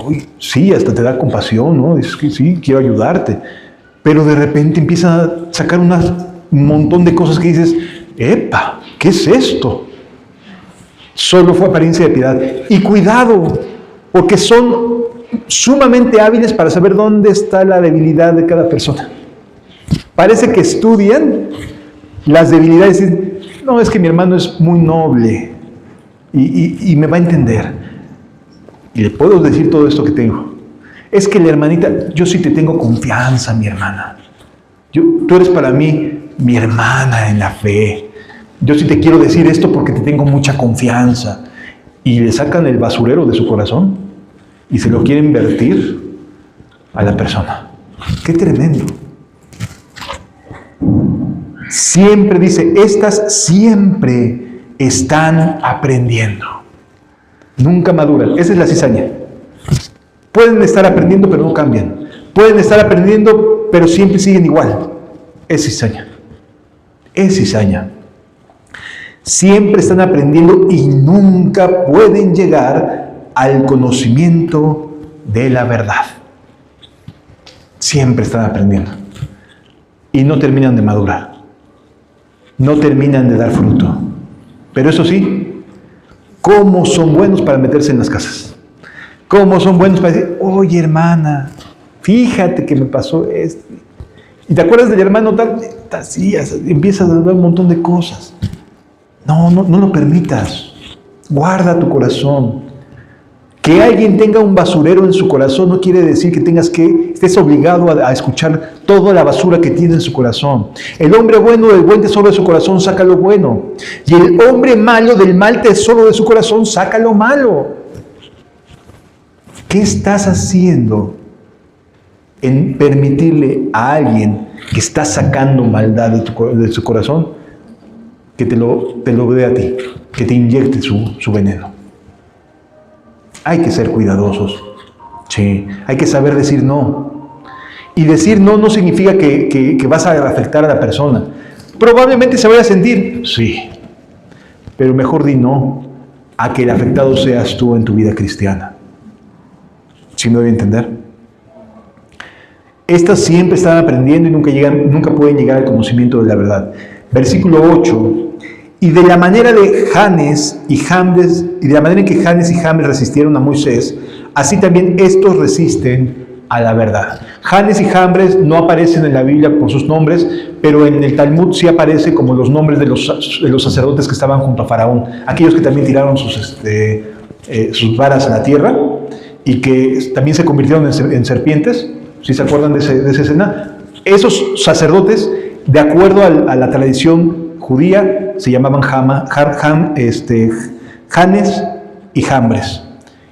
Uy, sí, hasta te da compasión, ¿no? Es que sí, quiero ayudarte. Pero de repente empiezan a sacar un montón de cosas que dices, ¡epa! ¿Qué es esto? Solo fue apariencia de piedad. Y cuidado, porque son sumamente hábiles para saber dónde está la debilidad de cada persona. Parece que estudian las debilidades y dicen, no, es que mi hermano es muy noble y me va a entender. Y le puedo decir todo esto que tengo. Es que la hermanita, yo sí te tengo confianza, mi hermana. Tú eres para mí mi hermana en la fe. Yo sí te quiero decir esto porque te tengo mucha confianza. Y le sacan el basurero de su corazón y se lo quieren vertir a la persona. ¡Qué tremendo! Siempre dice, estas siempre están aprendiendo. Nunca maduran. Esa es la cizaña. Pueden estar aprendiendo, pero no cambian. Pueden estar aprendiendo, pero siempre siguen igual. Es cizaña. Es cizaña. Siempre están aprendiendo y nunca pueden llegar al conocimiento de la verdad. Siempre están aprendiendo. Y no terminan de madurar. No terminan de dar fruto. Pero eso sí, ¿cómo son buenos para meterse en las casas? ¿Cómo son buenos para decir, oye hermana, fíjate que me pasó esto? ¿Y te acuerdas del hermano tal? Así, empiezas a dar un montón de cosas. No lo permitas. Guarda tu corazón. Que alguien tenga un basurero en su corazón no quiere decir que estés obligado a escuchar toda la basura que tiene en su corazón. El hombre bueno del buen tesoro de su corazón saca lo bueno. Y el hombre malo del mal tesoro de su corazón saca lo malo. ¿Qué estás haciendo en permitirle a alguien que está sacando maldad de su corazón que te lo dé a ti, que te inyecte su veneno? Hay que ser cuidadosos. Sí, hay que saber decir no. Y decir no significa que vas a afectar a la persona. Probablemente se vaya a sentir, sí, pero mejor di no a que el afectado seas tú en tu vida cristiana. ¿Sí me doy a entender? Estas siempre están aprendiendo y nunca pueden llegar al conocimiento de la verdad. Versículo 8. Y de la manera de Janes y Jambres, y de la manera en que Janes y Jambres resistieron a Moisés, así también estos resisten a la verdad. Janes y Jambres no aparecen en la Biblia por sus nombres, pero en el Talmud sí aparece como los nombres de los sacerdotes que estaban junto a Faraón, aquellos que también tiraron sus varas a la tierra y que también se convirtieron en serpientes. ¿Sí se acuerdan de esa escena? Esos sacerdotes, de acuerdo a la tradición judía, se llamaban Janes y Jambres,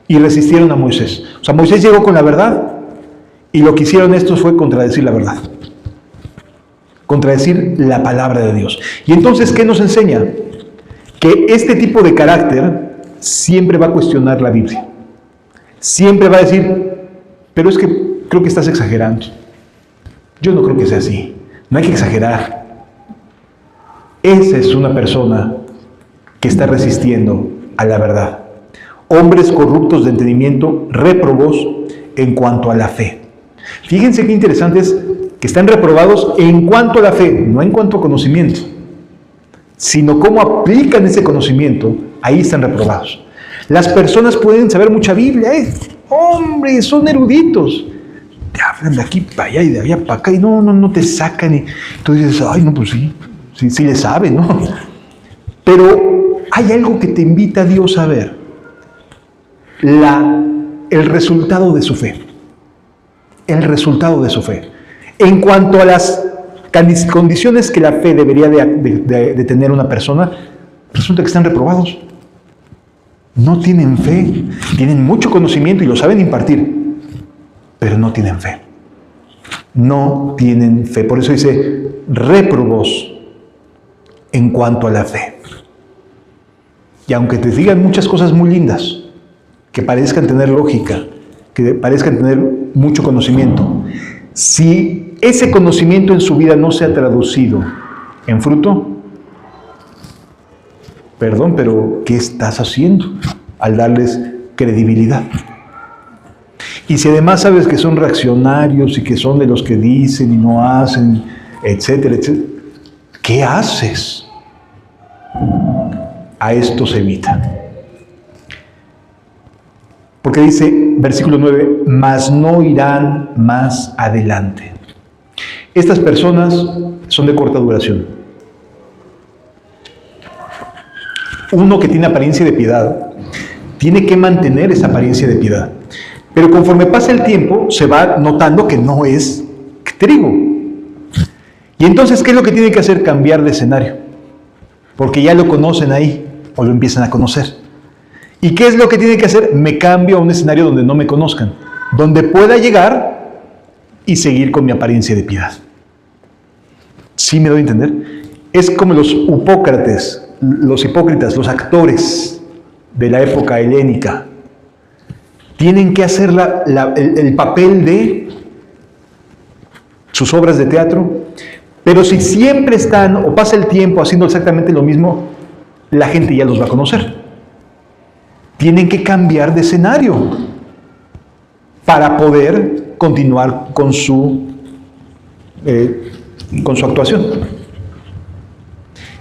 y resistieron a Moisés. O sea, Moisés llegó con la verdad, y lo que hicieron estos fue contradecir la verdad, contradecir la palabra de Dios. Y entonces, ¿qué nos enseña? Que este tipo de carácter siempre va a cuestionar la Biblia. Siempre va a decir, pero es que creo que estás exagerando. Yo no creo que sea así. No hay que exagerar. Esa es una persona que está resistiendo a la verdad. Hombres corruptos de entendimiento, réprobos en cuanto a la fe. Fíjense qué interesante es que están reprobados en cuanto a la fe, no en cuanto a conocimiento, sino cómo aplican ese conocimiento, ahí están reprobados. Las personas pueden saber mucha Biblia, hombre, son eruditos. Te hablan de aquí para allá y de allá para acá y no te sacan. Y tú dices, ay, no, pues sí le saben, ¿no? Pero hay algo que te invita a Dios a ver, el resultado de su fe. El resultado de su fe. En cuanto a las condiciones que la fe debería de tener una persona, resulta que están reprobados. No tienen fe, tienen mucho conocimiento y lo saben impartir, pero no tienen fe. No tienen fe. Por eso dice, réprobos en cuanto a la fe. Y aunque te digan muchas cosas muy lindas, que parezcan tener lógica, que parezcan tener mucho conocimiento, si ese conocimiento en su vida no se ha traducido en fruto, perdón, pero ¿qué estás haciendo al darles credibilidad? Y si además sabes que son reaccionarios y que son de los que dicen y no hacen, etcétera, etcétera, ¿qué haces? A esto se evita. Porque dice, versículo 9, mas no irán más adelante. Estas personas son de corta duración. Uno que tiene apariencia de piedad, tiene que mantener esa apariencia de piedad. Pero conforme pasa el tiempo, se va notando que no es trigo. Y entonces, ¿qué es lo que tiene que hacer? Cambiar de escenario. Porque ya lo conocen ahí, o lo empiezan a conocer. ¿Y qué es lo que tiene que hacer? Me cambio a un escenario donde no me conozcan, donde pueda llegar y seguir con mi apariencia de piedad. ¿Sí me doy a entender? Es como los hipócrates, los hipócritas, los actores de la época helénica. Tienen que hacer el papel de sus obras de teatro, pero si siempre están o pasa el tiempo haciendo exactamente lo mismo, la gente ya los va a conocer. Tienen que cambiar de escenario para poder continuar con su actuación.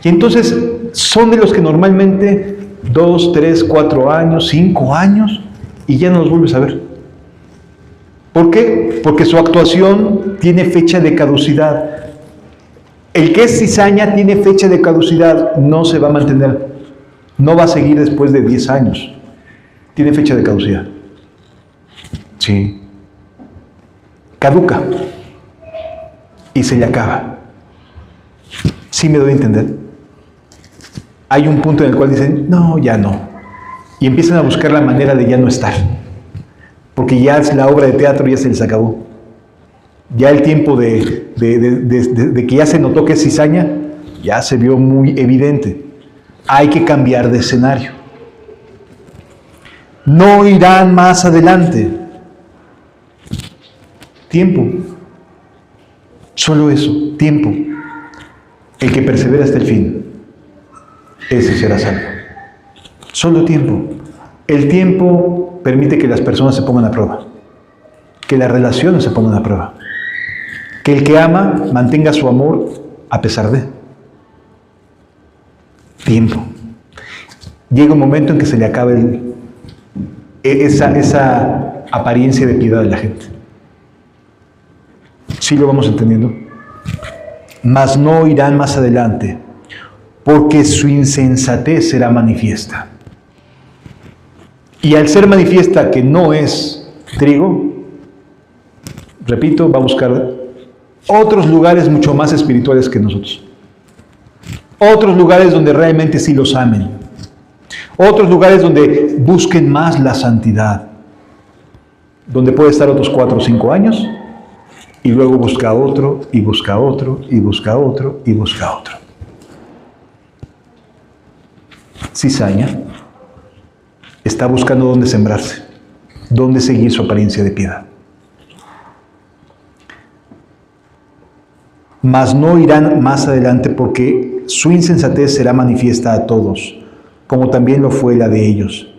Y entonces son de los que normalmente 2, 3, 4 años, 5 años y ya no los vuelves a ver. ¿Por qué? Porque su actuación tiene fecha de caducidad. El que es cizaña tiene fecha de caducidad, no se va a mantener, no va a seguir después de 10 años. Tiene fecha de caducidad. Sí. Caduca. Y se le acaba. ¿Sí me doy a entender? Hay un punto en el cual dicen, no, ya no. Y empiezan a buscar la manera de ya no estar. Porque ya la obra de teatro ya se les acabó. Ya el tiempo de que ya se notó que es cizaña, ya se vio muy evidente. Hay que cambiar de escenario. No irán más adelante. Tiempo. Solo eso, tiempo. El que persevera hasta el fin, ese será salvo. Solo tiempo. El tiempo permite que las personas se pongan a prueba, que las relaciones se pongan a prueba, que el que ama mantenga su amor a pesar de. tiempo. Llega un momento en que se le acaba esa apariencia de piedad de la gente. ¿Sí lo vamos entendiendo? Mas no irán más adelante, porque su insensatez será manifiesta. Y al ser manifiesta que no es trigo, repito, va a buscar otros lugares mucho más espirituales que nosotros. Otros lugares donde realmente sí los amen. Otros lugares donde busquen más la santidad. Donde puede estar otros 4 o 5 años y luego busca otro, y busca otro, y busca otro, y busca otro. Cizaña está buscando dónde sembrarse, dónde seguir su apariencia de piedad. Mas no irán más adelante porque su insensatez será manifiesta a todos, como también lo fue la de ellos.